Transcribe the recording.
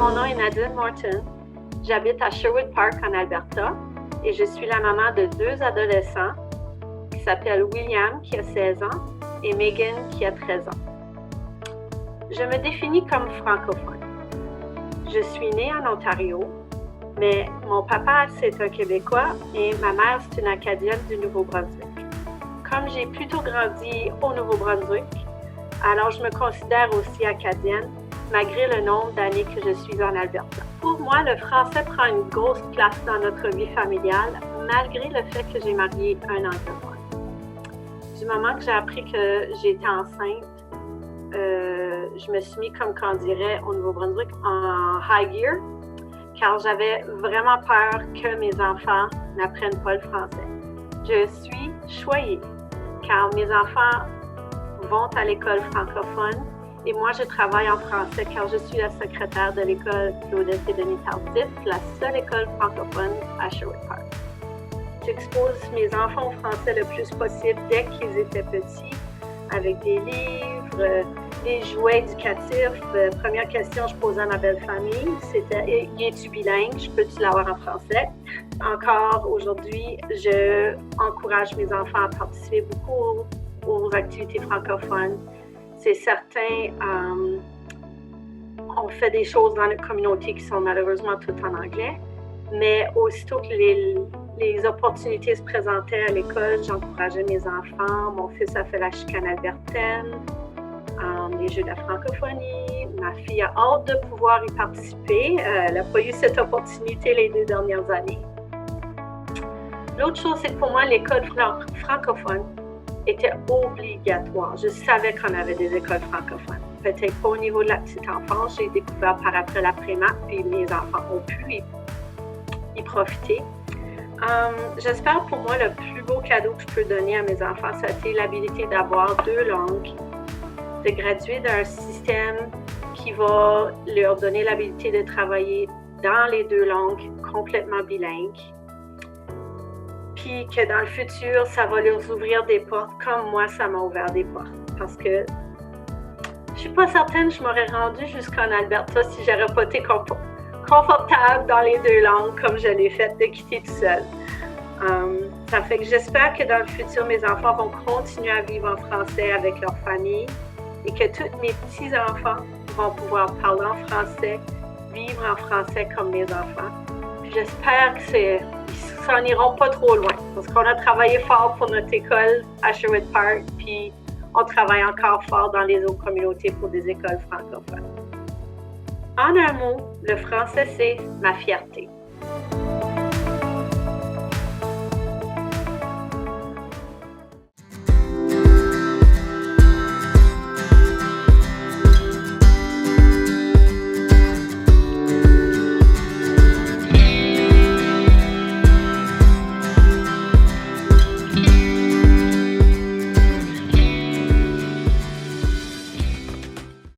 Mon nom est Nadine Morton. J'habite à Sherwood Park en Alberta et je suis la maman de 2 adolescents qui s'appellent William qui a 16 ans et Megan qui a 13 ans. Je me définis comme francophone. Je suis née en Ontario, mais mon papa c'est un Québécois et ma mère c'est une Acadienne du Nouveau-Brunswick. Comme j'ai plutôt grandi au Nouveau-Brunswick, alors je me considère aussi acadienne, malgré le nombre d'années que je suis en Alberta. Pour moi, le français prend une grosse place dans notre vie familiale, malgré le fait que j'ai marié un anglophone. Du moment que j'ai appris que j'étais enceinte, je me suis mis, comme qu'on dirait au Nouveau-Brunswick, en high gear, car j'avais vraiment peur que mes enfants n'apprennent pas le français. Je suis choyée, car mes enfants vont à l'école francophone et moi, je travaille en français car je suis la secrétaire de l'école Claudette et Denis Tardif, la seule école francophone à Sherwood Park. J'expose mes enfants au français le plus possible dès qu'ils étaient petits, avec des livres, des jouets éducatifs. Première question que je posais à ma belle famille, c'était « Es-tu bilingue? Je peux-tu l'avoir en français? » Encore aujourd'hui, je encourage mes enfants à participer beaucoup aux activités francophones. C'est certain, on fait des choses dans notre communauté qui sont malheureusement toutes en anglais, mais aussitôt que les opportunités se présentaient à l'école, j'encourageais mes enfants. Mon fils a fait la chicane albertaine, les jeux de la francophonie. Ma fille a hâte de pouvoir y participer. Elle n'a pas eu cette opportunité les 2 dernières années. L'autre chose, c'est que pour moi, l'école francophone était obligatoire. Je savais qu'on avait des écoles francophones. Peut-être pas au niveau de la petite enfance. J'ai découvert par après la prémat, puis mes enfants ont pu y profiter. J'espère pour moi le plus beau cadeau que je peux donner à mes enfants, c'était l'habilité d'avoir 2 langues, de graduer d'un système qui va leur donner l'habilité de travailler dans les 2 langues complètement bilingues. Puis que dans le futur, ça va leur ouvrir des portes comme moi, ça m'a ouvert des portes. Parce que je suis pas certaine que je m'aurais rendue jusqu'en Alberta si j'aurais pas été confortable dans les 2 langues comme je l'ai fait de quitter tout seul. Ça fait que j'espère que dans le futur, mes enfants vont continuer à vivre en français avec leur famille et que tous mes petits-enfants vont pouvoir parler en français, vivre en français comme mes enfants. Puis j'espère qu'ils s'en iront pas trop loin parce qu'on a travaillé fort pour notre école à Sherwood Park, puis on travaille encore fort dans les autres communautés pour des écoles francophones. En un mot, le français, c'est ma fierté.